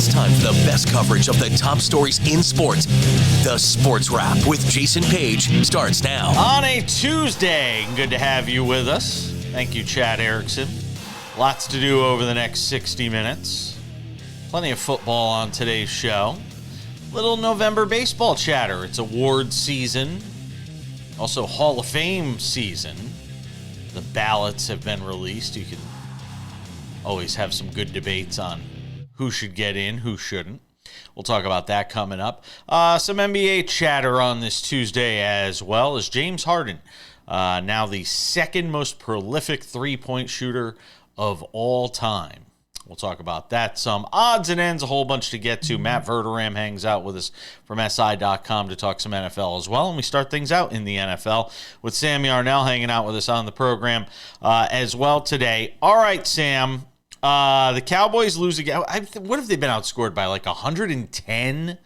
It's time for the best coverage of the top stories in sports. The Sports Wrap with Jason Page starts now. On a Tuesday, good to have you with us. Thank you, Chad Erickson. Lots to do over the next 60 minutes. Plenty of football on today's show. Little November baseball chatter. It's awards season. Also Hall of Fame season. The ballots have been released. You can always have some good debates on who should get in, who shouldn't. We'll talk about that coming up. Some NBA chatter on this Tuesday as well as James Harden, now the second most prolific three-point shooter of all time. We'll talk about that, some odds and ends, a whole bunch to get to. Matt Verderame hangs out with us from SI.com to talk some NFL as well. And we start things out in the NFL with Sam Yarnell hanging out with us on the program as well today. All right, Sam. The Cowboys lose again. What have they been outscored by, like 110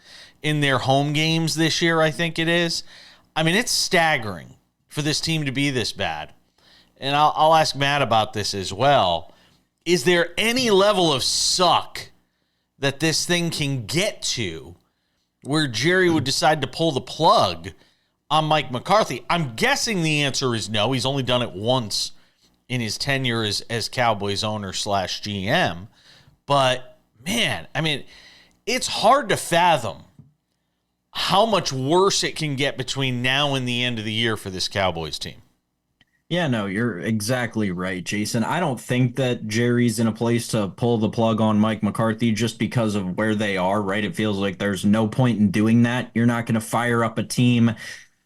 in their home games this year, I think it is? I mean, it's staggering for this team to be this bad. And I'll ask Matt about this as well. Is there any level of suck that this thing can get to where Jerry would decide to pull the plug on Mike McCarthy? I'm guessing the answer is no. He's only done it once in his tenure as Cowboys owner / GM. But, man, I mean, it's hard to fathom how much worse it can get between now and the end of the year for this Cowboys team. Yeah, no, you're exactly right, Jason. I don't think that Jerry's in a place to pull the plug on Mike McCarthy just because of where they are, right? It feels like there's no point in doing that. You're not going to fire up a team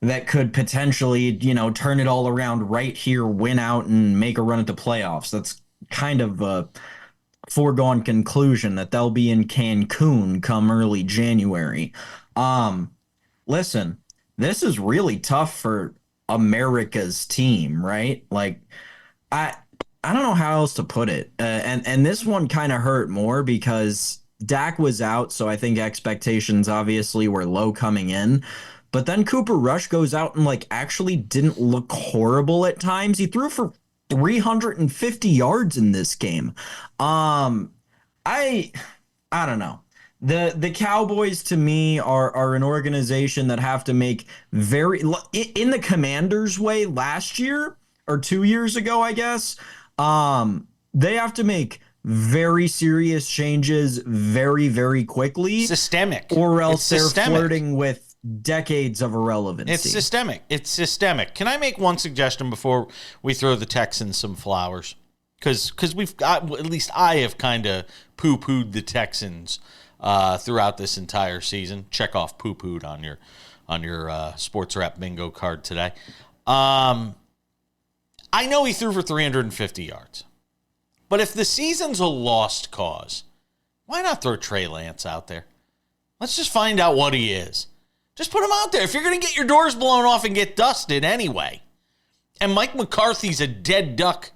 that could potentially, turn it all around right here, win out, and make a run at the playoffs. That's kind of a foregone conclusion that they'll be in Cancun come early January. Listen, this is really tough for America's team, right? Like, I don't know how else to put it. And this one kind of hurt more because Dak was out, so I think expectations obviously were low coming in. But then Cooper Rush goes out and actually didn't look horrible at times. He threw for 350 yards in this game. I don't know. The Cowboys, to me, are an organization that have to make in the Commanders' way last year or 2 years ago, I guess. They have to make very serious changes very, very quickly. Systemic. Or else they're flirting with decades of irrelevancy. It's systemic. Can I make one suggestion before we throw the Texans some flowers? Because we've got, at least I have kind of poo-pooed the Texans throughout this entire season. Check off poo-pooed on your Sports Wrap bingo card today. I know he threw for 350 yards. But if the season's a lost cause, why not throw Trey Lance out there? Let's just find out what he is. Just put him out there. If you're going to get your doors blown off and get dusted anyway, and Mike McCarthy's a dead duck,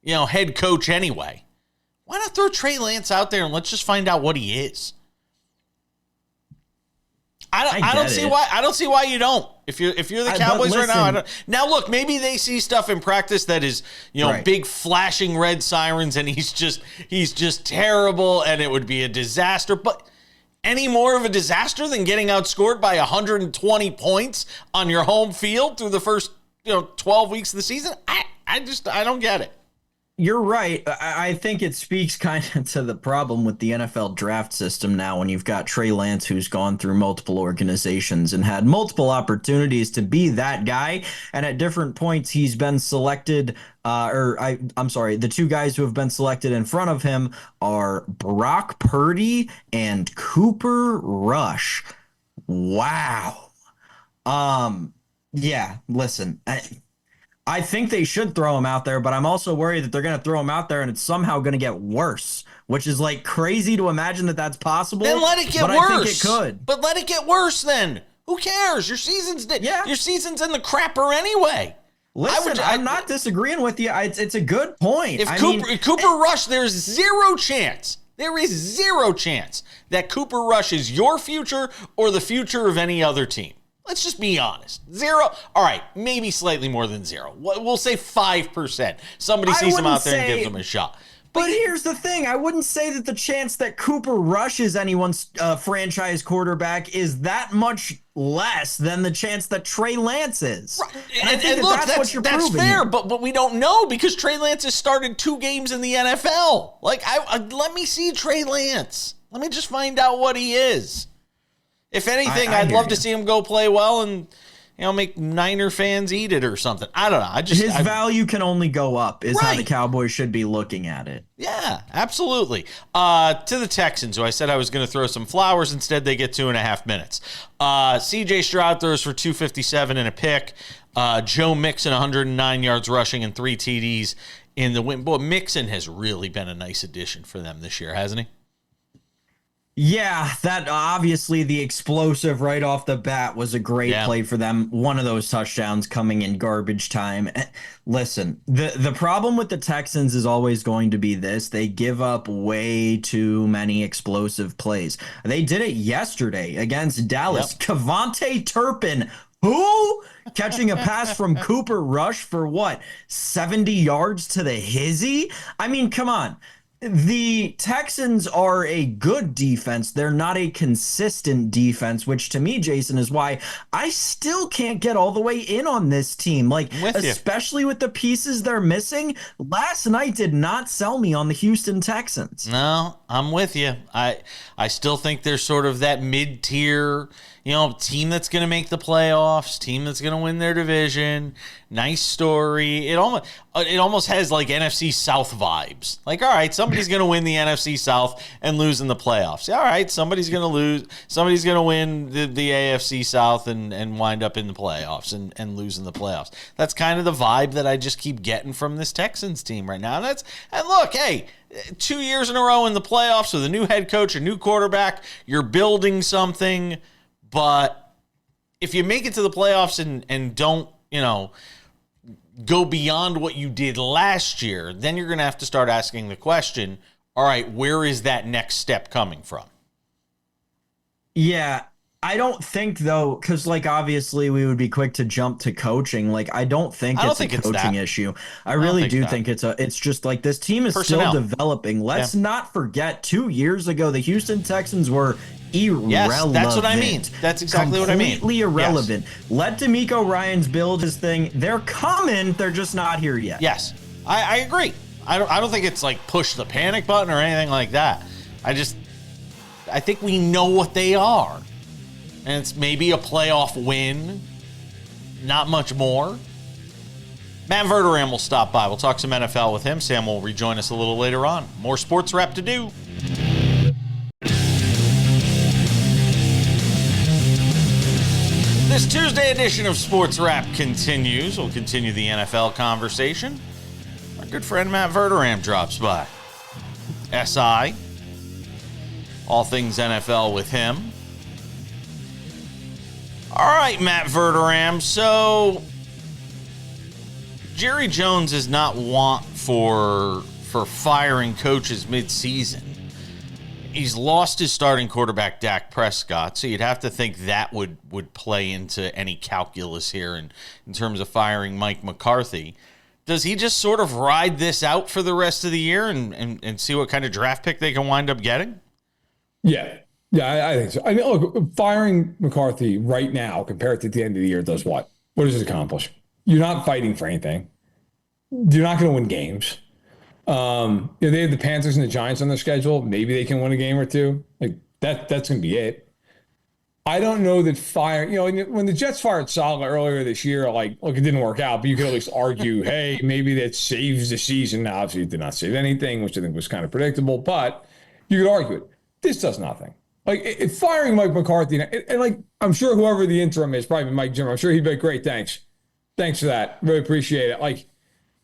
head coach anyway, why not throw Trey Lance out there and let's just find out what he is? I don't see why you don't. If you're the Cowboys right now, I don't. Now look, maybe they see stuff in practice that is, right, big flashing red sirens, and he's just terrible, and it would be a disaster. But any more of a disaster than getting outscored by 120 points on your home field through the first 12 weeks of the season? I don't get it. You're right. I think it speaks kind of to the problem with the NFL draft system now when you've got Trey Lance, who's gone through multiple organizations and had multiple opportunities to be that guy. And at different points, he's been selected, the two guys who have been selected in front of him are Brock Purdy and Cooper Rush. Wow. Yeah, listen, I think they should throw him out there, but I'm also worried that they're going to throw him out there and it's somehow going to get worse, which is crazy to imagine that that's possible. Then let it get worse. I think it could. But let it get worse then. Who cares? Your season's in the crapper anyway. Listen, I'm not disagreeing with you. It's a good point. If Cooper Rush, there's zero chance. There is zero chance that Cooper Rush is your future or the future of any other team. Let's just be honest. Zero. All right, maybe slightly more than zero. We'll say 5%. Somebody sees him out there and gives him a shot. But here's the thing. I wouldn't say that the chance that Cooper Rush is anyone's franchise quarterback is that much less than the chance that Trey Lance is. Right. And I think look, that's what you're that's proving fair, here. but we don't know because Trey Lance has started 2 games in the NFL. Like, let me see Trey Lance. Let me just find out what he is. If anything, I'd love to see him go play well and make Niner fans eat it or something. I don't know. His value can only go up is how the Cowboys should be looking at it. Yeah, absolutely. To the Texans, who I said I was going to throw some flowers. Instead, they get 2.5 minutes. C.J. Stroud throws for 257 and a pick. Joe Mixon, 109 yards rushing and 3 TDs in the win. Boy, Mixon has really been a nice addition for them this year, hasn't he? Yeah, that obviously the explosive right off the bat was a great play for them. One of those touchdowns coming in garbage time. Listen, the problem with the Texans is always going to be this. They give up way too many explosive plays. They did it yesterday against Dallas. Yep. Kevontae Turpin, who? Catching a pass from Cooper Rush for what? 70 yards to the hizzy? I mean, come on. The Texans are a good defense. They're not a consistent defense, which to me, Jason, is why I still can't get all the way in on this team. Like, especially with the pieces they're missing. Last night did not sell me on the Houston Texans. No, I'm with you. I still think they're sort of that mid-tier, team that's going to make the playoffs, team that's going to win their division. Nice story. It almost has like NFC South vibes. Like, all right, somebody's going to win the NFC South and lose in the playoffs. All right, somebody's going to lose. Somebody's going to win the AFC South and wind up in the playoffs and lose in the playoffs. That's kind of the vibe that I just keep getting from this Texans team right now. And look, hey, 2 years in a row in the playoffs with a new head coach, a new quarterback, you're building something. But if you make it to the playoffs and don't, go beyond what you did last year, then you're going to have to start asking the question, all right, where is that next step coming from? Yeah, I don't think, though, because, obviously we would be quick to jump to coaching. I don't think it's a coaching issue. I really do think it's just this team is still developing. Let's not forget 2 years ago, the Houston Texans were irrelevant. Yes, that's what I mean. That's exactly what I mean. Completely irrelevant. Yes. Let DeMeco Ryans build his thing. They're coming. They're just not here yet. Yes, I agree. I don't think it's push the panic button or anything like that. I think we know what they are. And it's maybe a playoff win. Not much more. Matt Verderame will stop by. We'll talk some NFL with him. Sam will rejoin us a little later on. More sports wrap to do. This Tuesday edition of Sports Wrap continues. We'll continue the NFL conversation. Our good friend Matt Verderame drops by. SI. All things NFL with him. All right, Matt Verderame. So, Jerry Jones is not want for firing coaches mid-season. He's lost his starting quarterback, Dak Prescott, so you'd have to think that would play into any calculus here in terms of firing Mike McCarthy. Does he just sort of ride this out for the rest of the year and see what kind of draft pick they can wind up getting? Yeah. Yeah, I think so. I mean, look, firing McCarthy right now compared to the end of the year does what? What does it accomplish? You're not fighting for anything. You're not going to win games. They have the Panthers and the Giants on their schedule. Maybe they can win a game or two. That's going to be it. I don't know that when the Jets fired Saleh earlier this year, look, it didn't work out, but you could at least argue, hey, maybe that saves the season. Now, obviously, it did not save anything, which I think was kind of predictable, but you could argue it. This does nothing. Firing Mike McCarthy, and I'm sure whoever the interim is, probably Mike Zimmer, I'm sure he'd be like, great, thanks. Thanks for that. Really appreciate it.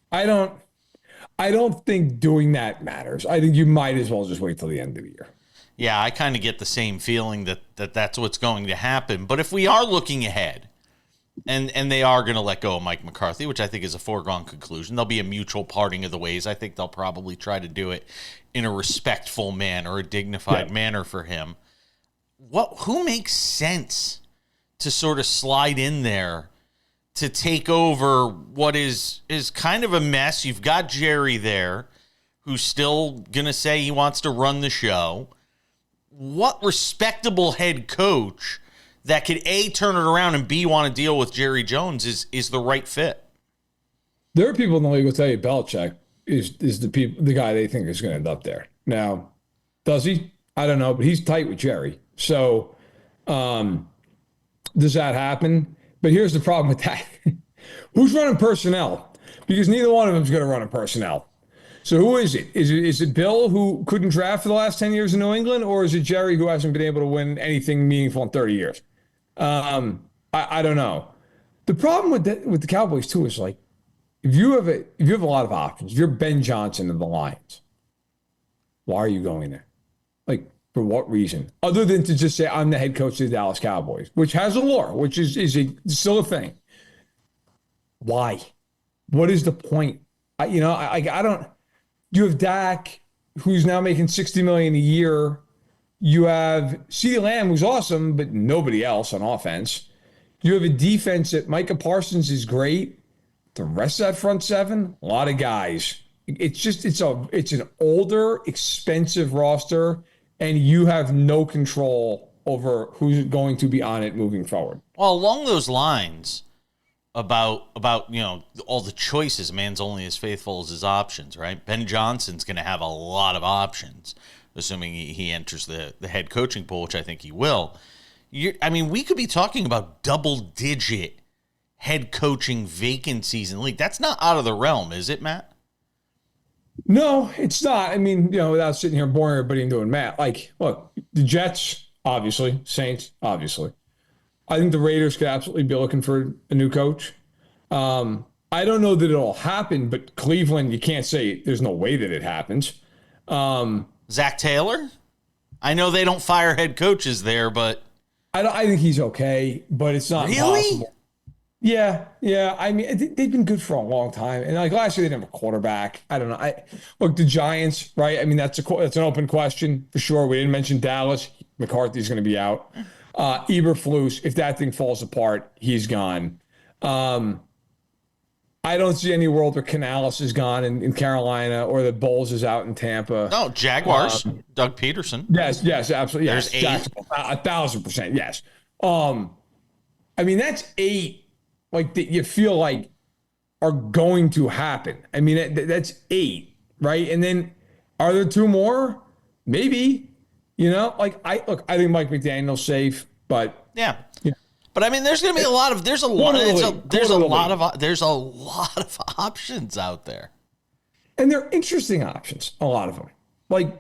I don't think doing that matters. I think you might as well just wait till the end of the year. Yeah, I kind of get the same feeling that's what's going to happen. But if we are looking ahead, and they are going to let go of Mike McCarthy, which I think is a foregone conclusion, there'll be a mutual parting of the ways. I think they'll probably try to do it in a respectful manner, a dignified manner for him. Who makes sense to sort of slide in there to take over what is kind of a mess? You've got Jerry there, who's still going to say he wants to run the show. What respectable head coach that could A, turn it around, and B, want to deal with Jerry Jones is the right fit? There are people in the league who will tell you Belichick is the guy they think is going to end up there. Now, does he? I don't know, but he's tight with Jerry. So does that happen? But here's the problem with that. Who's running personnel? Because neither one of them is going to run a personnel. So who is it? Is it Bill, who couldn't draft for the last 10 years in New England, or is it Jerry, who hasn't been able to win anything meaningful in 30 years? I don't know. The problem with the Cowboys too is, like, if you have a lot of options, if you're Ben Johnson of the Lions, why are you going there? Like, for what reason? Other than to just say, I'm the head coach of the Dallas Cowboys, which has a lore, which is still a thing. Why? What is the point? I don't. You have Dak, who's now making $60 million a year. You have CeeDee Lamb, who's awesome, but nobody else on offense. You have a defense that Micah Parsons is great. The rest of that front seven, a lot of guys. It's an older, expensive roster, and you have no control over who's going to be on it moving forward. Well, along those lines, about all the choices, a man's only as faithful as his options, right? Ben Johnson's going to have a lot of options, assuming he enters the head coaching pool, which I think he will. We could be talking about double-digit head coaching vacancies in the league. That's not out of the realm, is it, Matt? No, it's not. Without sitting here boring everybody and doing math. Like, look, the Jets, obviously. Saints, obviously. I think the Raiders could absolutely be looking for a new coach. I don't know that it'll happen, but Cleveland, you can't say there's no way that it happens. Zach Taylor? I know they don't fire head coaches there, but I think he's okay, but it's not possible. Yeah. They've been good for a long time, and like last year they didn't have a quarterback. I don't know. Look, the Giants, right? That's an open question for sure. We didn't mention Dallas. McCarthy's going to be out. Eberflus, if that thing falls apart, he's gone. I don't see any world where Canales is gone in Carolina, or that Bowles is out in Tampa. No, Jaguars, Doug Peterson. Yes, absolutely. Yes, There's 8. 1,000%. Yes. That's 8. Like, that you feel like are going to happen. That's 8, right? And then are there 2 more? Maybe. I think Mike McDaniel's safe, but yeah. But there's going to be a lot of there's a lot of options out there, and they're interesting options. A lot of them, like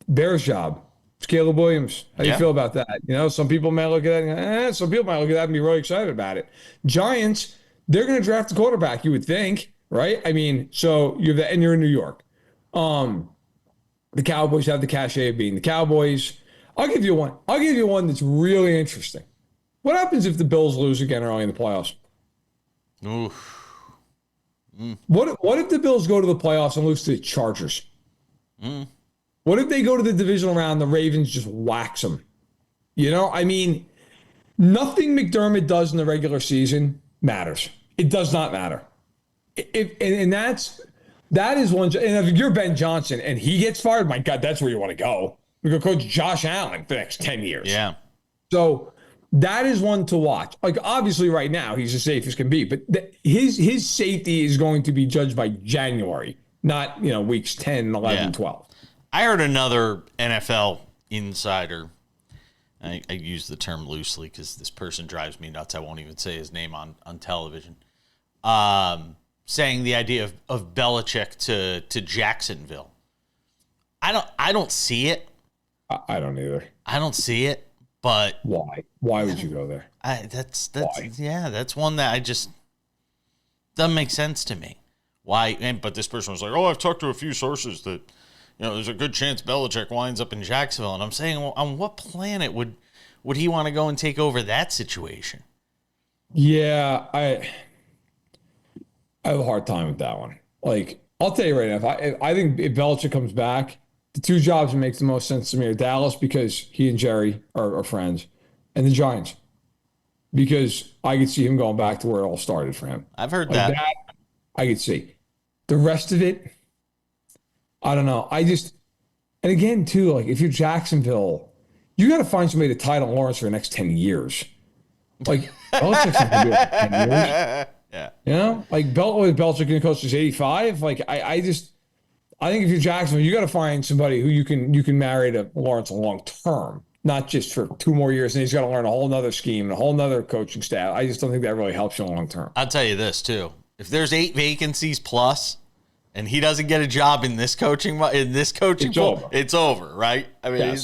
Bears job, Caleb Williams. How do you feel about that? Some people might look at that. Some people might look at that and be really excited about it. Giants, they're going to draft a quarterback. You would think, right? So you have that, and you're in New York. The Cowboys have the cachet of being the Cowboys. I'll give you one that's really interesting. What happens if the Bills lose again early in the playoffs? Oof. What if the Bills go to the playoffs and lose to the Chargers? What if they go to the divisional round, the Ravens just wax them? Nothing McDermott does in the regular season matters. It does not matter. That is one. And if you're Ben Johnson and he gets fired, my God, that's where you want to go. You go coach Josh Allen for the next 10 years. Yeah. So that is one to watch. Like, obviously right now he's as safe as can be, but his safety is going to be judged by January, not, weeks 10, 11, 12. I heard another NFL insider. I use the term loosely because this person drives me nuts. I won't even say his name on television. Saying the idea of Belichick to Jacksonville. I don't see it. I don't either. I don't see it, but why? Why would you go there? That's one that I just doesn't make sense to me. Why? But this person was like, "Oh, I've talked to a few sources that there's a good chance Belichick winds up in Jacksonville." And I'm saying, well, on what planet would he want to go and take over that situation? Yeah, I have a hard time with that one. Like, I'll tell you right now, I think if Belichick comes back, the 2 jobs that makes the most sense to me are Dallas, because he and Jerry are friends, and the Giants, because I could see him going back to where it all started for him. I've heard that. I could see. The rest of it, I don't know. And again, too, like if you're Jacksonville, you got to find somebody to tie to Lawrence for the next 10 years. Like, Belichick's not going to do it for 10 years. Yeah. You know, like Belichick going to coach is 85. Like, I think if you're Jacksonville, you got to find somebody who you can marry to Lawrence long term, not just for 2 more years. And he's got to learn a whole nother scheme and a whole nother coaching staff. I just don't think that really helps you long term. I'll tell you this too: if there's 8 vacancies plus, and he doesn't get a job in this coaching pool, it's over, right? I mean, yes,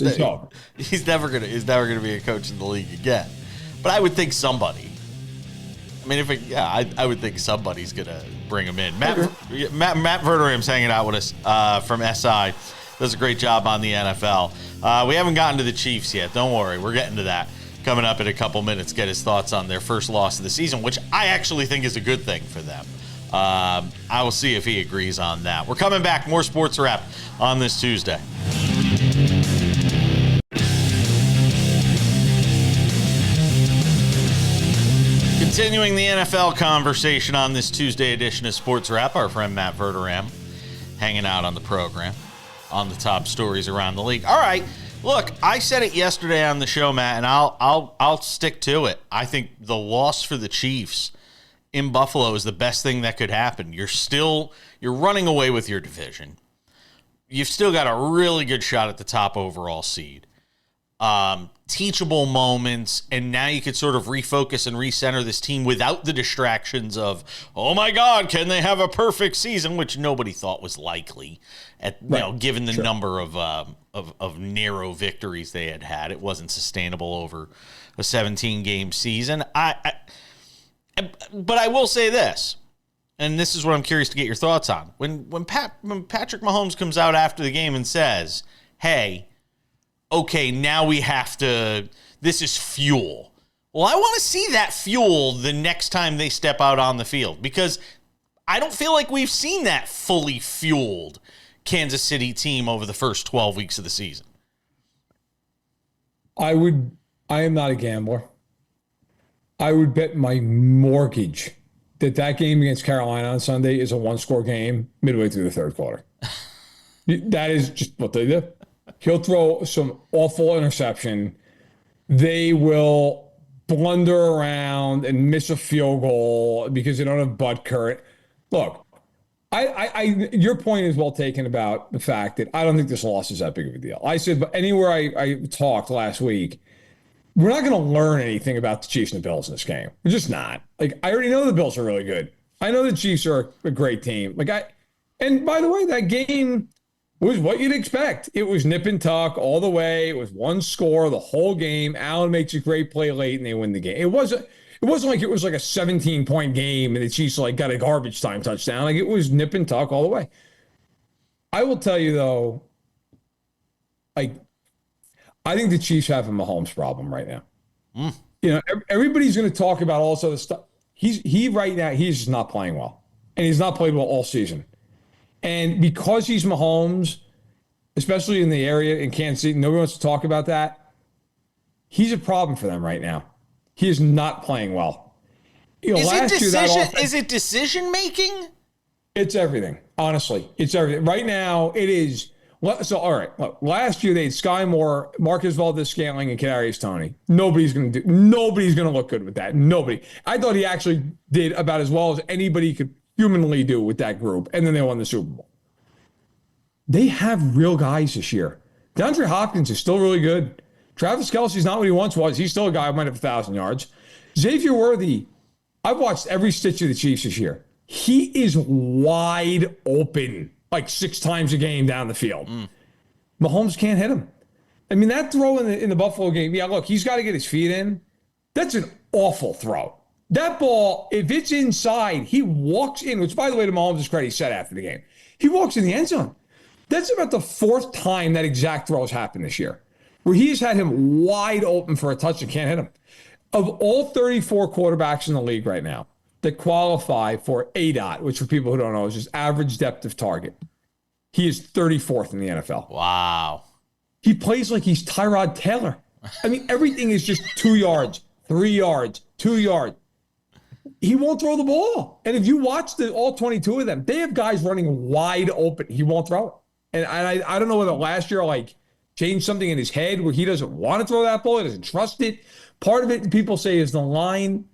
he's never gonna be a coach in the league again. But I would think somebody. I mean, I would think somebody's gonna bring him in. Matt Verderame's hanging out with us from SI. Does a great job on the NFL. We haven't gotten to the Chiefs yet. Don't worry, we're getting to that coming up in a couple minutes. Get his thoughts on their first loss of the season, which I actually think is a good thing for them. I will see if he agrees on that. We're coming back. More Sports Wrap on this Tuesday. Continuing the NFL conversation on this Tuesday edition of Sports Wrap, our friend Matt Verderame hanging out on the program on the top stories around the league. All right, look, I said it yesterday on the show, Matt, and I'll stick to it. I think the loss for the Chiefs in Buffalo is the best thing that could happen. You're running away with your division. You've still got a really good shot at the top overall seed. Teachable moments, and now you could sort of refocus and recenter this team without the distractions of, oh my God, can they have a perfect season, which nobody thought was likely, given the number of narrow victories they had. It wasn't sustainable over a 17-game season. But I will say this, and this is what I'm curious to get your thoughts on. When Patrick Mahomes comes out after the game and says, hey, okay, now we have to, this is fuel. Well, I want to see that fuel the next time they step out on the field, because I don't feel like we've seen that fully fueled Kansas City team over the first 12 weeks of the season. I am not a gambler. I would bet my mortgage that game against Carolina on Sunday is a 1-score game midway through the third quarter. That is just what they do. He'll throw some awful interception. They will blunder around and miss a field goal because they don't have Butker. Look, your point is well taken about the fact that I don't think this loss is that big of a deal. I said, but anywhere I talked last week, we're not going to learn anything about the Chiefs and the Bills in this game. We're just not. Like, I already know the Bills are really good. I know the Chiefs are a great team. And by the way, that game was what you'd expect. It was nip and tuck all the way. It was 1 score the whole game. Allen makes a great play late and they win the game. It wasn't like it was like a 17-point game and the Chiefs got a garbage time touchdown. Like, it was nip and tuck all the way. I will tell you though, I think the Chiefs have a Mahomes problem right now. Everybody's going to talk about all this other stuff. He right now, he's just not playing well. And he's not played well all season. And because he's Mahomes, especially in the area in Kansas City, nobody wants to talk about that. He's a problem for them right now. He is not playing well. Is it decision making? It's everything. Honestly, it's everything. Right now, it is. So, all right. Look, last year they had Sky Moore, Marcus Valdes-Scantling, and Kadarius Toney. Nobody's going to look good with that. Nobody. I thought he actually did about as well as anybody could humanly do with that group. And then they won the Super Bowl. They have real guys this year. DeAndre Hopkins is still really good. Travis Kelce's not what he once was. He's still a guy who might have 1,000 yards. Xavier Worthy, I've watched every stitch of the Chiefs this year. He is wide open. 6 times a game down the field. Mahomes can't hit him. I mean, that throw in the Buffalo game, yeah, look, he's got to get his feet in. That's an awful throw. That ball, if it's inside, he walks in, which, by the way, to Mahomes' credit, he said after the game. He walks in the end zone. That's about the 4th time that exact throw has happened this year, where he's had him wide open for a touch and can't hit him. Of all 34 quarterbacks in the league right now that qualify for ADOT, which for people who don't know is just average depth of target, he is 34th in the NFL. Wow. He plays like he's Tyrod Taylor. I mean, everything is just 2 yards, 3 yards, 2 yards. He won't throw the ball. And if you watch all 22 of them, they have guys running wide open. He won't throw it. And I don't know whether last year, like, changed something in his head where he doesn't want to throw that ball. He doesn't trust it. Part of it, people say, is the line.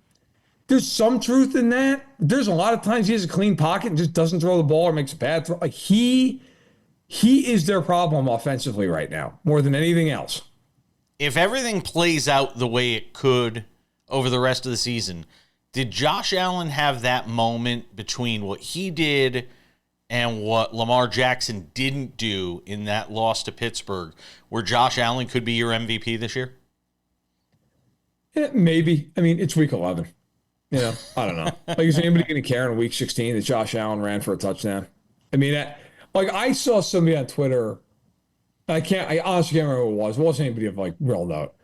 There's some truth in that. There's a lot of times he has a clean pocket and just doesn't throw the ball or makes a bad throw. Like, he is their problem offensively right now, more than anything else. If everything plays out the way it could over the rest of the season, did Josh Allen have that moment between what he did and what Lamar Jackson didn't do in that loss to Pittsburgh, where Josh Allen could be your MVP this year? Yeah, maybe. I mean, it's week 11. You know, I don't know. Like, is anybody going to care in week 16 that Josh Allen ran for a touchdown? I mean, I saw somebody on Twitter. I honestly can't remember who it was. It wasn't anybody of like real note.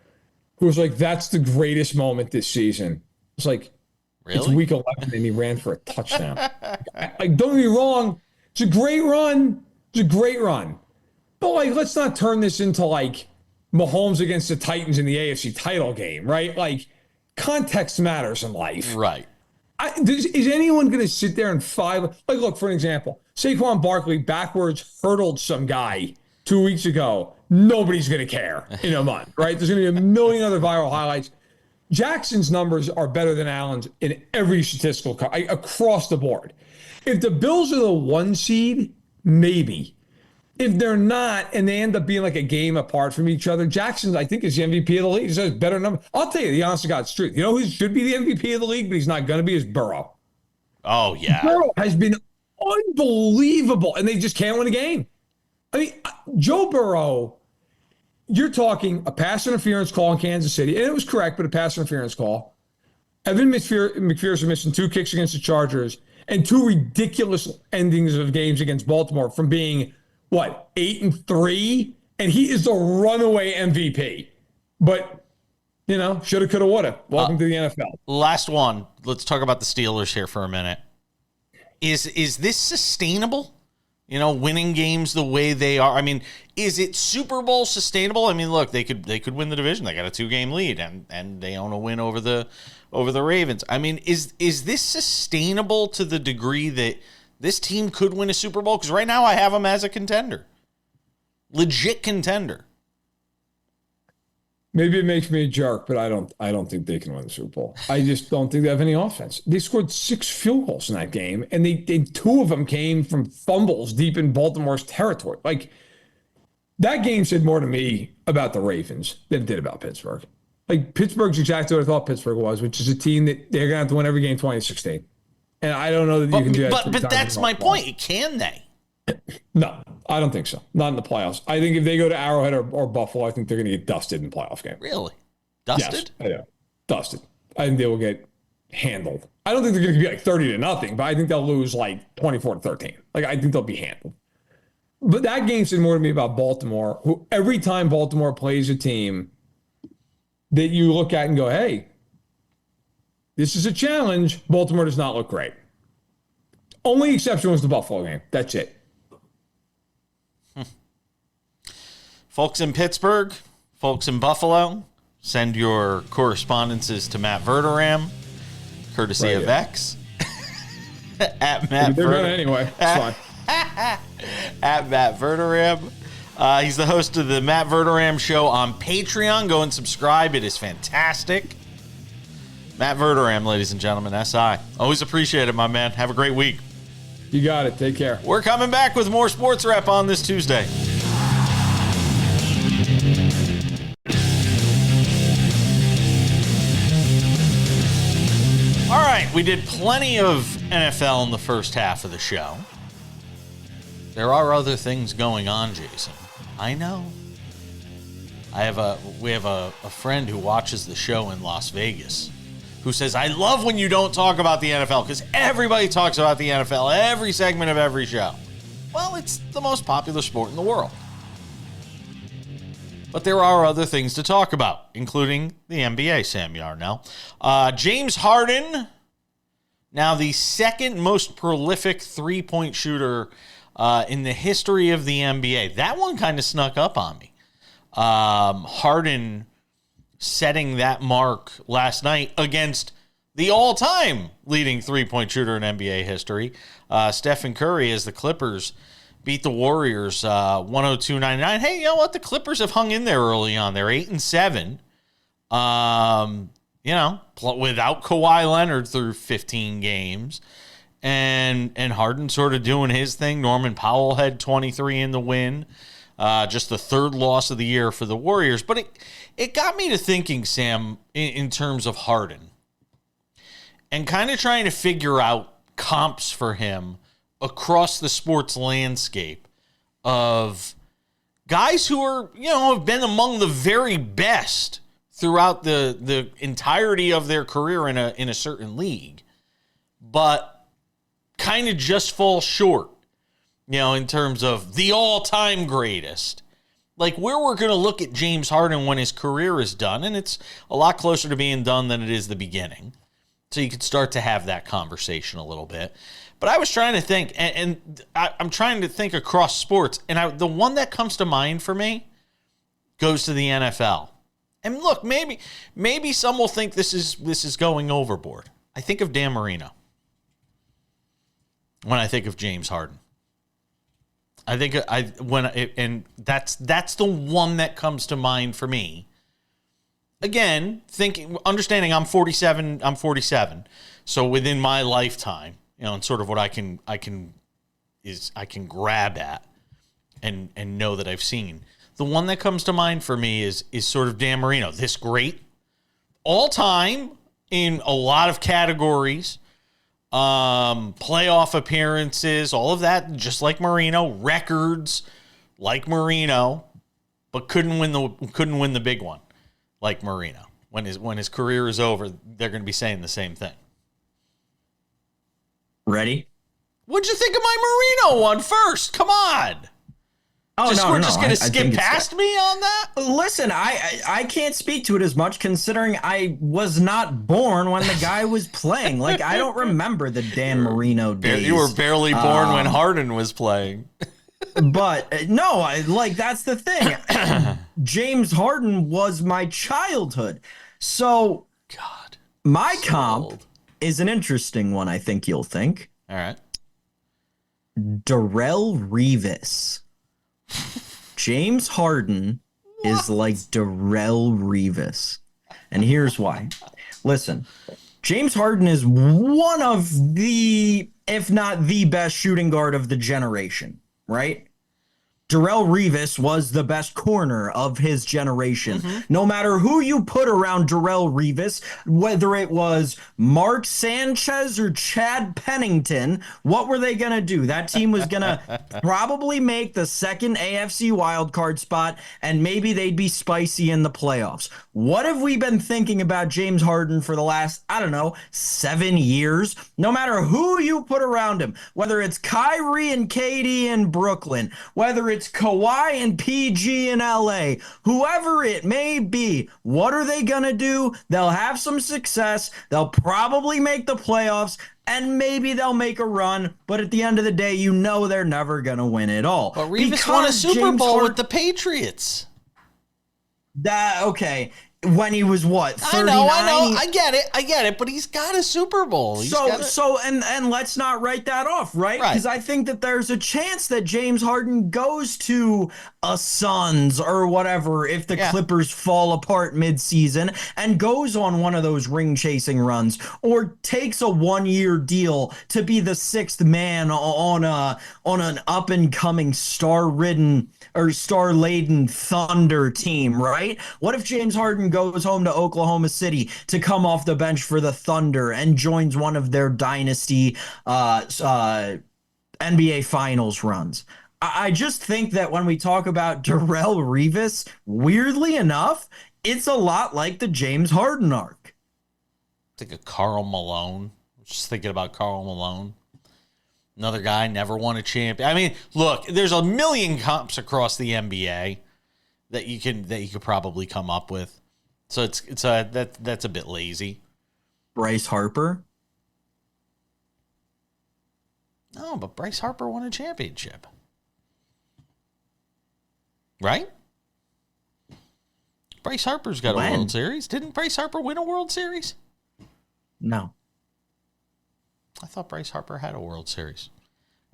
Who was like, that's the greatest moment this season. It's like, really? It's week 11 and he ran for a touchdown. Like, don't get me wrong. It's a great run. It's a great run. But like, let's not turn this into like Mahomes against the Titans in the AFC title game, right? Like, context matters in life. Right. Is anyone going to sit there and like, look, for an example, Saquon Barkley backwards hurdled some guy 2 weeks ago. Nobody's going to care in a month, right? There's going to be a million other viral highlights. Jackson's numbers are better than Allen's in every statistical across the board. If the Bills are the 1 seed, maybe. If they're not, and they end up being like a game apart from each other, Jackson, I think, is the MVP of the league. He has better number. I'll tell you the honest to God's truth. You know who should be the MVP of the league, but he's not going to be, is Burrow. Oh, yeah. Burrow has been unbelievable, and they just can't win a game. I mean, Joe Burrow, you're talking a pass interference call in Kansas City, and it was correct, but a pass interference call. Evan McPherson missing 2 kicks against the Chargers and 2 ridiculous endings of games against Baltimore from being, 8-3? And he is the runaway MVP. But, shoulda, coulda, woulda. Welcome to the NFL. Last one. Let's talk about the Steelers here for a minute. Is this sustainable? Winning games the way they are. I mean, is it Super Bowl sustainable? I mean, look, they could win the division. They got a 2-game lead, and they own a win over the Ravens. I mean, is this sustainable to the degree that this team could win a Super Bowl? Because right now I have them as a contender, legit contender. Maybe it makes me a jerk, but I don't think they can win the Super Bowl. I just don't think they have any offense. They scored 6 field goals in that game, and they 2 of them came from fumbles deep in Baltimore's territory. Like, that game said more to me about the Ravens than it did about Pittsburgh. Like, Pittsburgh's exactly what I thought Pittsburgh was, which is a team that they're going to have to win every game 20-16. And I don't know that you can do that. But that's my point. Can they? No, I don't think so. Not in the playoffs. I think if they go to Arrowhead or Buffalo, I think they're going to get dusted in the playoff game. Really? Dusted? Yes, yeah. Dusted. I think they will get handled. I don't think they're going to be like 30-0, but I think they'll lose like 24-13. Like, I think they'll be handled. But that game said more to me about Baltimore, who every time Baltimore plays a team that you look at and go, hey, this is a challenge, Baltimore does not look great. Only exception was the Buffalo game. That's it. Folks in Pittsburgh, folks in Buffalo, send your correspondences to Matt Verderame, courtesy of X. At Matt They're going anyway. It's fine. At Matt Verderame. He's the host of the Matt Verderame Show on Patreon. Go and subscribe. It is fantastic. Matt Verderame, ladies and gentlemen, SI. Always appreciate it, my man. Have a great week. You got it. Take care. We're coming back with more Sports Wrap on this Tuesday. All right, we did plenty of NFL in the first half of the show. There are other things going on, Jason. I know. We have a friend who watches the show in Las Vegas who says, I love when you don't talk about the NFL because everybody talks about the NFL, every segment of every show. Well, it's the most popular sport in the world. But there are other things to talk about, including the NBA, Sam Yarnell. James Harden, now the second most prolific three-point shooter in the history of the NBA. That one kind of snuck up on me. Harden setting that mark last night against the all-time leading three-point shooter in NBA history. Stephen Curry, as the Clippers beat the Warriors 102-99. Hey, you know what? The Clippers have hung in there early on. They're 8-7. Without Kawhi Leonard through 15 games. And Harden sort of doing his thing. Norman Powell had 23 in the win. Just the third loss of the year for the Warriors. But it got me to thinking, Sam, in terms of Harden. And kind of trying to figure out comps for him across the sports landscape of guys who are, have been among the very best throughout the entirety of their career in a certain league, but kind of just fall short, in terms of the all-time greatest. Like, where we're going to look at James Harden when his career is done, and it's a lot closer to being done than it is the beginning. So you could start to have that conversation a little bit. But I was trying to think, and I'm trying to think across sports, and the one that comes to mind for me goes to the NFL. And look, maybe some will think this is going overboard. I think of Dan Marino when I think of James Harden. That's the one that comes to mind for me. Again, understanding I'm 47. So within my lifetime, and sort of what I can grab at and know that I've seen. The one that comes to mind for me is sort of Dan Marino. This great all time in a lot of categories, playoff appearances, all of that, just like Marino, records like Marino, but couldn't win the big one like Marino. When his career is over, they're going to be saying the same thing. Ready? What'd you think of my Marino one first? Come on. Oh, we're just going to skip past me on that? Listen, I can't speak to it as much considering I was not born when the guy was playing. Like, I don't remember the Dan Marino days. You were barely born when Harden was playing. But no, that's the thing. James Harden was my childhood. So, God, my comp is an interesting one, I think you'll think. All right. Darrelle Revis. James Harden is like Darrelle Revis. And here's why. Listen, James Harden is one of the, if not the best shooting guard of the generation, right? Darrelle Revis was the best corner of his generation. Mm-hmm. No matter who you put around Darrelle Revis, whether it was Mark Sanchez or Chad Pennington, what were they going to do? That team was going to probably make the second AFC wildcard spot, and maybe they'd be spicy in the playoffs. What have we been thinking about James Harden for the last, 7 years? No matter who you put around him, whether it's Kyrie and KD in Brooklyn, whether it's Kawhi and PG in LA, whoever it may be, what are they going to do? They'll have some success. They'll probably make the playoffs, and maybe they'll make a run. But at the end of the day, they're never going to win it all. But Revis won a Super Bowl with the Patriots. Okay. When he was what, 39? I know. I get it. But he's got a Super Bowl. And let's not write that off, right? Because I think that there's a chance that James Harden goes to a Suns or whatever if the Clippers fall apart midseason and goes on one of those ring chasing runs or takes a 1-year deal to be the sixth man on an up and coming star-laden Thunder team, right? What if James Harden goes home to Oklahoma City to come off the bench for the Thunder and joins one of their dynasty NBA Finals runs? I just think that when we talk about Darrelle Revis, weirdly enough, it's a lot like the James Harden arc. Think of Karl Malone. Just thinking about Karl Malone. Another guy never won a champion. I mean, look, there's a million comps across the NBA that you could probably come up with. So that's a bit lazy. Bryce Harper? No, but Bryce Harper won a championship. Right? Bryce Harper's got a World Series. Didn't Bryce Harper win a World Series? No. I thought Bryce Harper had a World Series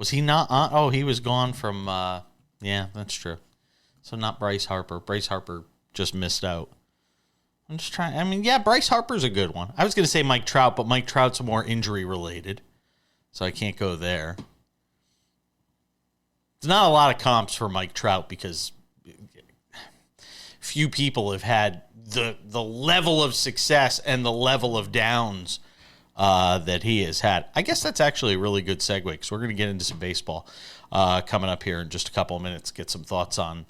Was he not on? Oh, he was gone from, yeah, that's true. So not Bryce Harper. Bryce Harper just missed out. I'm just trying. I mean, yeah, Bryce Harper's a good one. I was going to say Mike Trout, but Mike Trout's more injury related. So I can't go there. There's not a lot of comps for Mike Trout because few people have had the level of success and the level of downs that he has had. I guess that's actually a really good segue because we're going to get into some baseball coming up here in just a couple of minutes, get some thoughts on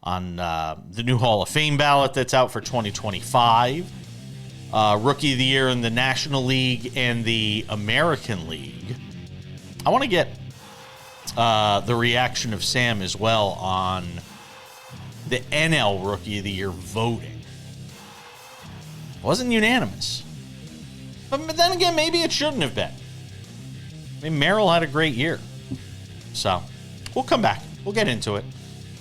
the new Hall of Fame ballot that's out for 2025, Rookie of the Year in the National League and the American League. I want to get the reaction of Sam as well on the NL Rookie of the Year voting. It wasn't unanimous. But then again, maybe it shouldn't have been. I mean, Merrill had a great year. So, we'll come back. We'll get into it.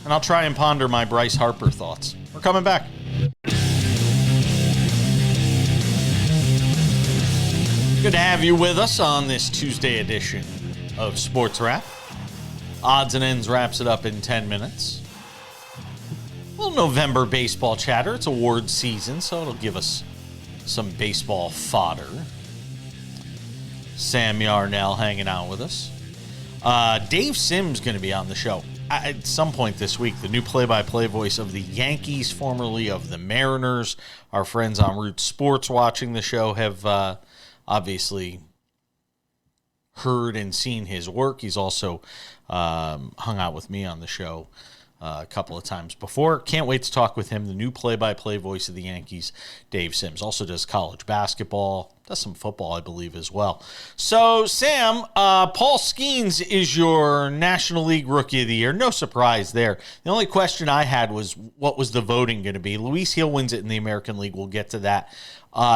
And I'll try and ponder my Bryce Harper thoughts. We're coming back. Good to have you with us on this Tuesday edition of Sports Wrap. Odds and Ends wraps it up in 10 minutes. A little November baseball chatter. It's award season, so it'll give us some baseball fodder. Sam Yarnell hanging out with us. Dave Sims going to be on the show at some point this week. The new play-by-play voice of the Yankees, formerly of the Mariners. Our friends on Root Sports watching the show have obviously heard and seen his work. He's also hung out with me on the show a couple of times before. Can't wait to talk with him. The new play-by-play voice of the Yankees, Dave Sims. Also does college basketball, does some football, I believe, as well. So, Sam, Paul Skeens is your National League Rookie of the Year. No surprise there. The only question I had was, what was the voting going to be? Luis Hill wins it in the American League. We'll get to that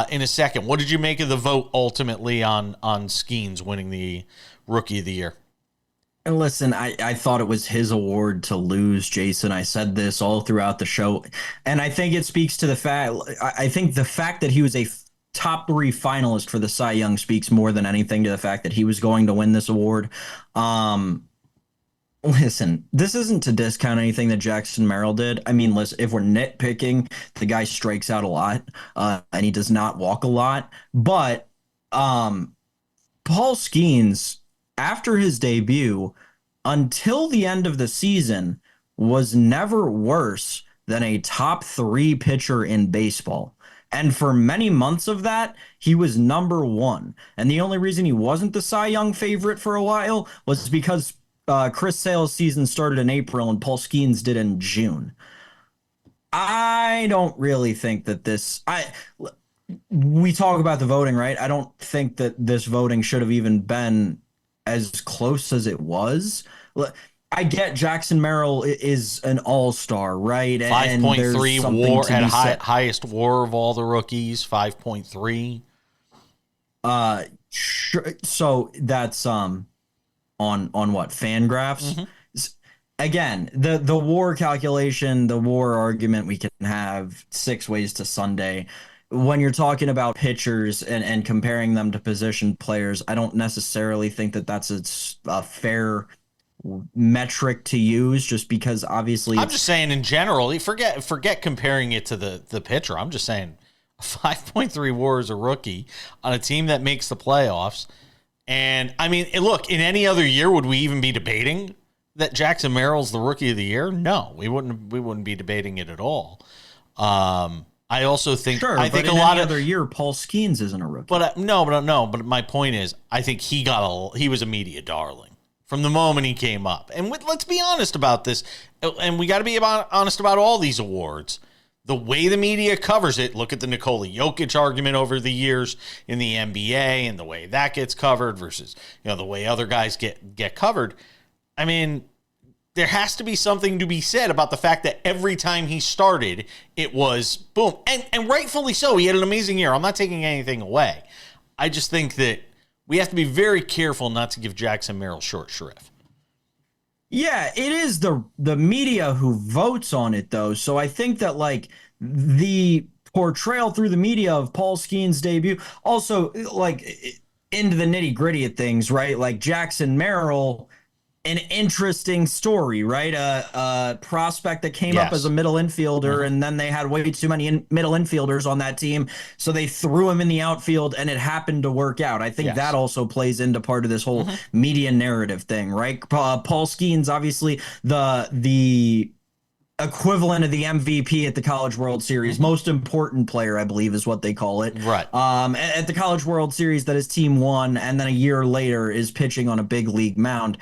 in a second. What did you make of the vote ultimately on Skeens winning the Rookie of the Year? And listen, I thought it was his award to lose, Jason. I said this all throughout the show. And I think it speaks to the fact, I think the fact that he was a top 3 finalist for the Cy Young speaks more than anything to the fact that he was going to win this award. Listen, this isn't to discount anything that Jackson Merrill did. I mean, listen, if we're nitpicking, the guy strikes out a lot and he does not walk a lot. But Paul Skeens, after his debut, until the end of the season, was never worse than a top 3 pitcher in baseball. And for many months of that, he was number 1. And the only reason he wasn't the Cy Young favorite for a while was because Chris Sale's season started in April and Paul Skeens did in June. I don't really think that we talk about the voting, right? I don't think that this voting should have even been as close as it was. I get Jackson Merrill is an all-star, right? 5.3 WAR at highest WAR of all the rookies. 5.3. Sure. So that's on what, Fangraphs? Mm-hmm. Again, the WAR calculation, the WAR argument we can have 6 ways to Sunday. When you're talking about pitchers and comparing them to position players, I don't necessarily think that that's a fair metric to use, just because obviously I'm just saying in general, forget comparing it to the pitcher. I'm just saying 5.3 WAR as a rookie on a team that makes the playoffs. And I mean, look, in any other year, would we even be debating that Jackson Merrill's the Rookie of the Year? No, we wouldn't be debating it at all. I also think a lot of other year Paul Skeens isn't a rookie. But But my point is, I think he was a media darling from the moment he came up. And let's be honest about this, and we got to be honest about all these awards. The way the media covers it, look at the Nikola Jokic argument over the years in the NBA and the way that gets covered versus the way other guys get covered. I mean, there has to be something to be said about the fact that every time he started, it was boom. And rightfully so. He had an amazing year. I'm not taking anything away. I just think that we have to be very careful not to give Jackson Merrill short shrift. Yeah, it is the media who votes on it, though. So I think that, like, the portrayal through the media of Paul Skeens' debut, also, like, into the nitty-gritty of things, right? Like, Jackson Merrill an interesting story, right? A prospect that came up Yes. as a middle infielder, and then they had way too many middle infielders on that team, so they threw him in the outfield, and it happened to work out. I think Yes. that also plays into part of this whole media narrative thing, right? Paul Skeens, obviously the equivalent of the MVP at the College World Series, most important player, I believe, is what they call it. Right. At the College World Series that his team won, and then a year later is pitching on a big league mound.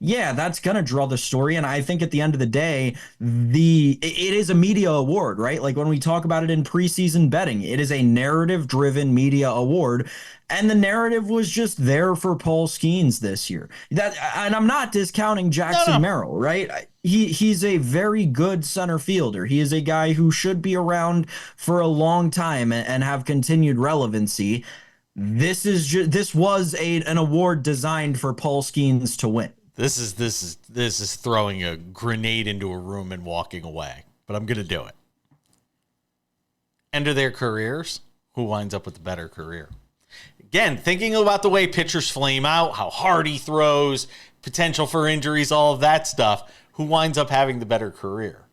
Yeah, that's gonna draw the story, and I think at the end of the day, it is a media award, right? Like when we talk about it in preseason betting, it is a narrative-driven media award, and the narrative was just there for Paul Skeens this year. And I'm not discounting Jackson Merrill, right? He's a very good center fielder. He is a guy who should be around for a long time and have continued relevancy. This was an award designed for Paul Skeens to win. This is throwing a grenade into a room and walking away, but I'm going to do it. End of their careers, who winds up with the better career? Again, thinking about the way pitchers flame out, how hard he throws, potential for injuries, all of that stuff, who winds up having the better career?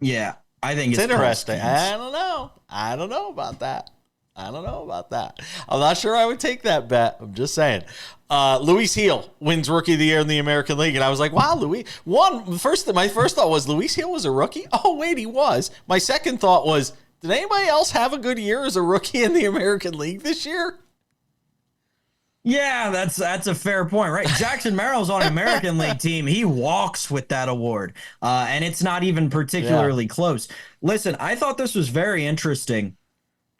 Yeah, I think it's interesting. I don't know about that. I'm not sure I would take that bet. I'm just saying. Luis Gil wins Rookie of the Year in the American League, and I was like, wow, Luis. My first thought was Luis Gil was a rookie? Oh, wait, he was. My second thought was, did anybody else have a good year as a rookie in the American League this year? Yeah, that's a fair point, right? Jackson Merrill's on an American League team. He walks with that award, and it's not even particularly close. Listen, I thought this was very interesting.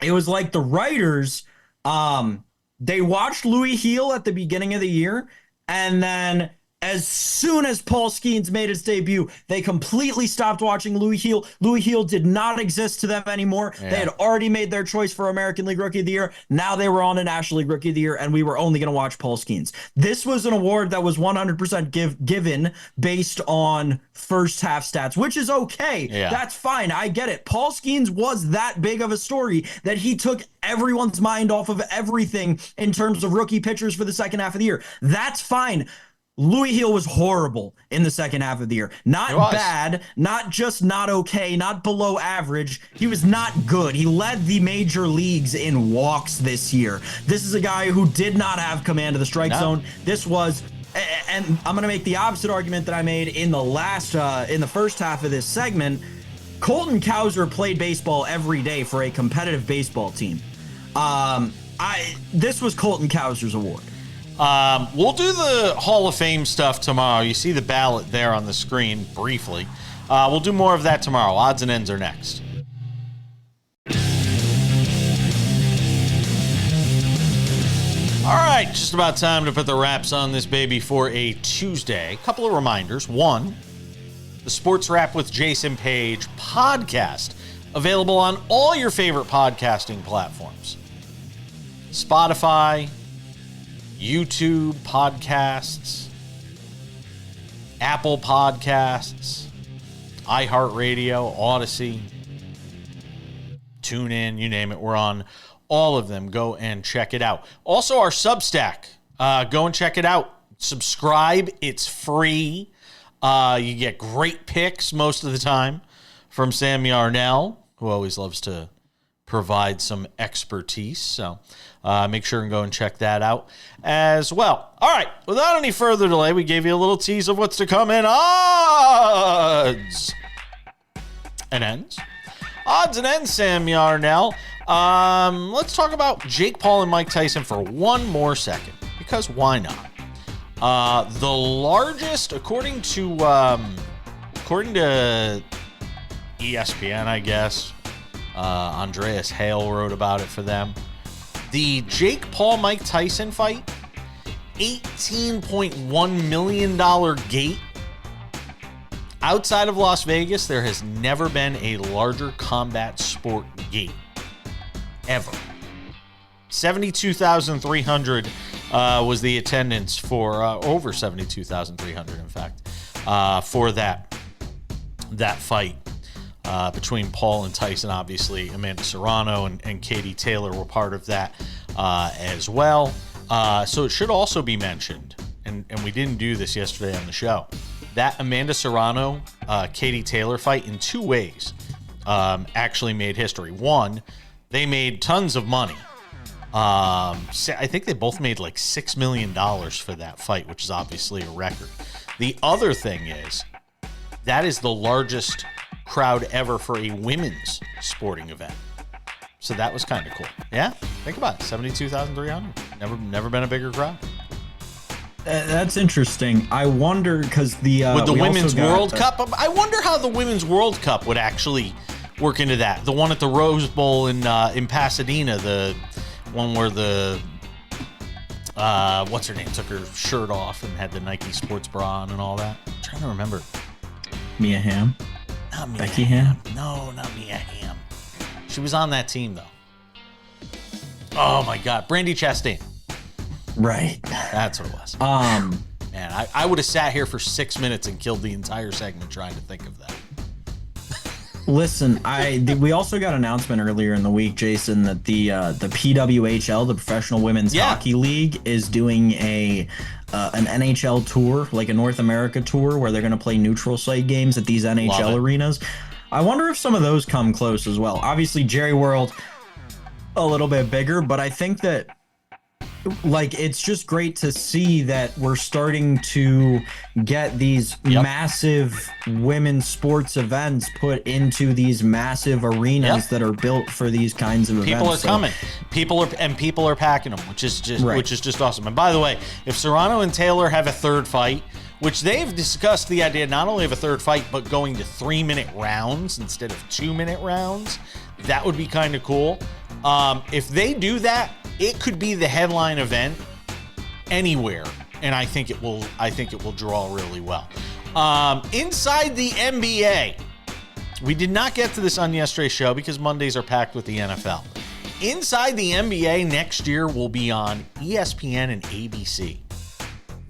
It was like the writers, they watched Luis Gil at the beginning of the year, and then as soon as Paul Skeens made his debut, they completely stopped watching Luis Gil. Luis Gil did not exist to them anymore. Yeah. They had already made their choice for American League Rookie of the Year. Now they were on a National League Rookie of the Year, and we were only going to watch Paul Skeens. This was an award that was 100% given based on first half stats, which is okay. Yeah. That's fine. I get it. Paul Skeens was that big of a story that he took everyone's mind off of everything in terms of rookie pitchers for the second half of the year. That's fine. Luis Gil was horrible in the second half of the year. Not bad, not just not okay, not below average. He was not good. He led the major leagues in walks this year. This is a guy who did not have command of the strike zone. This was, and I'm going to make the opposite argument that I made in the first half of this segment. Colton Cowser played baseball every day for a competitive baseball team. This was Colton Cowser's award. We'll do the Hall of Fame stuff tomorrow. You see the ballot there on the screen briefly. We'll do more of that tomorrow. Odds and ends are next. All right, just about time to put the wraps on this baby for a Tuesday. A couple of reminders. One, the Sports Wrap with Jason Page podcast, available on all your favorite podcasting platforms. Spotify, YouTube podcasts, Apple Podcasts, iHeartRadio, Odyssey, TuneIn, you name it. We're on all of them. Go and check it out. Also, our Substack. Go and check it out. Subscribe. It's free. You get great picks most of the time from Sam Yarnell, who always loves to provide some expertise. So make sure and go and check that out as well. All right, without any further delay, we gave you a little tease of what's to come in odds and ends. Odds and ends, Sam Yarnell. Let's talk about Jake Paul and Mike Tyson for one more second, because why not? The largest, according to ESPN, I guess, Andreas Hale wrote about it for them. The Jake Paul-Mike Tyson fight, $18.1 million gate. Outside of Las Vegas, there has never been a larger combat sport gate. Ever. 72,300 was the attendance for, over 72,300 in fact, for that fight. Between Paul and Tyson, obviously, Amanda Serrano and Katie Taylor were part of that as well. So it should also be mentioned, and we didn't do this yesterday on the show, that Amanda Serrano, Katie Taylor fight in two ways actually made history. One, they made tons of money. I think they both made like $6 million for that fight, which is obviously a record. The other thing is, that is the largest crowd ever for a women's sporting event. So that was kind of cool. Yeah, think about it. 72,300. Never been a bigger crowd. That's interesting. I wonder because with the Women's World Cup, I wonder how the Women's World Cup would actually work into that. The one at the Rose Bowl in Pasadena, the one where the what's her name took her shirt off and had the Nike sports bra on and all that. I'm trying to remember. Mia Hamm. Not Mia Becky Hamm. No, not Mia Hamm. She was on that team though. Oh my God, Brandi Chastain. Right. That's what it was. Man, I would have sat here for 6 minutes and killed the entire segment trying to think of that. Listen, we also got an announcement earlier in the week, Jason, that the PWHL, the Professional Women's Hockey League, is doing an NHL tour, like a North America tour, where they're going to play neutral site games at these NHL arenas. I wonder if some of those come close as well. Obviously, Jerry World, a little bit bigger, but I think that it's just great to see that we're starting to get these massive women's sports events put into these massive arenas that are built for these kinds of events. People are coming. People are packing them, which is just awesome. And by the way, if Serrano and Taylor have a third fight, which they've discussed the idea not only of a third fight, but going to 3-minute rounds instead of 2-minute rounds, that would be kind of cool. If they do that, it could be the headline event anywhere, and I think it will draw really well. Inside the NBA, we did not get to this on yesterday's show because Mondays are packed with the NFL. Inside the NBA next year will be on ESPN and ABC.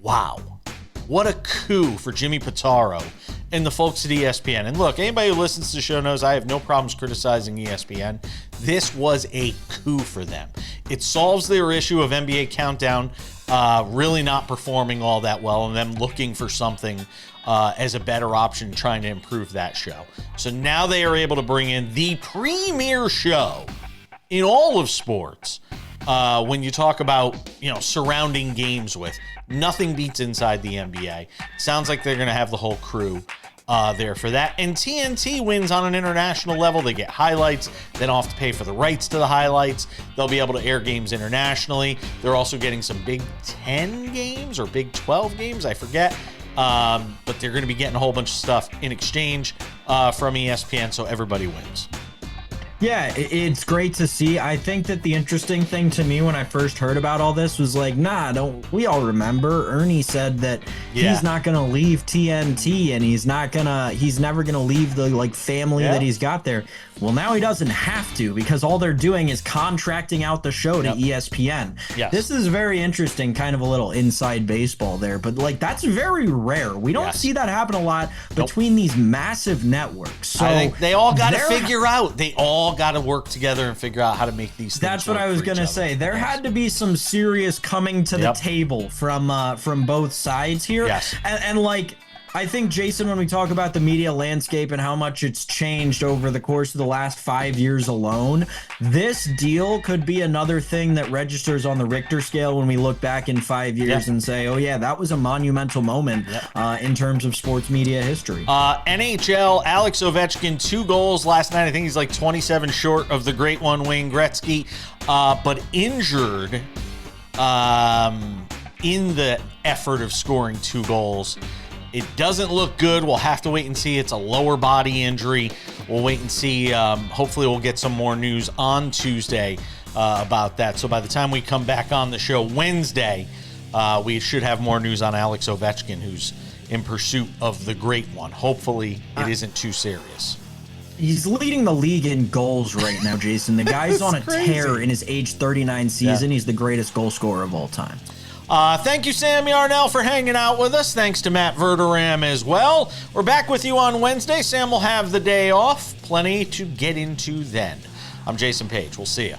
Wow. What a coup for Jimmy Pitaro and the folks at ESPN. And look, anybody who listens to the show knows I have no problems criticizing ESPN. This was a coup for them. It solves their issue of NBA Countdown really not performing all that well and them looking for something as a better option, trying to improve that show. So now they are able to bring in the premier show in all of sports. When you talk about, surrounding games with, nothing beats Inside the NBA. Sounds like they're going to have the whole crew there for that. And TNT wins on an international level. They get highlights. They don't have to pay for the rights to the highlights. They'll be able to air games internationally. They're also getting some Big 10 games or Big 12 games, I forget. But they're going to be getting a whole bunch of stuff in exchange from ESPN, so everybody wins. Yeah, it's great to see. I think that the interesting thing to me when I first heard about all this was like, don't we all remember Ernie said that he's not going to leave TNT and he's never going to leave the family that he's got there. Well, now he doesn't have to because all they're doing is contracting out the show to ESPN. Yes. This is very interesting, kind of a little inside baseball there, but that's very rare. We don't see that happen a lot between these massive networks. So I think they all got to figure out. They all got to work together and figure out how to make these things. That's what I was going to say. There had to be some serious coming to the table from both sides here. Yes. And I think, Jason, when we talk about the media landscape and how much it's changed over the course of the last 5 years alone, this deal could be another thing that registers on the Richter scale when we look back in 5 years and say, oh, yeah, that was a monumental moment in terms of sports media history. NHL, Alex Ovechkin, 2 goals last night. I think he's 27 short of the great one, Wayne Gretzky, but injured in the effort of scoring 2 goals. It doesn't look good. We'll have to wait and see. It's a lower body injury. We'll wait and see. Hopefully we'll get some more news on Tuesday about that. So by the time we come back on the show Wednesday, we should have more news on Alex Ovechkin, who's in pursuit of the great one. Hopefully it isn't too serious. He's leading the league in goals right now, Jason. The guy's on a tear in his age 39 season. He's the greatest goal scorer of all time. Thank you, Sammy Arnell, for hanging out with us. Thanks to Matt Verderame as well. We're back with you on Wednesday. Sam will have the day off. Plenty to get into then. I'm Jason Page. We'll see you.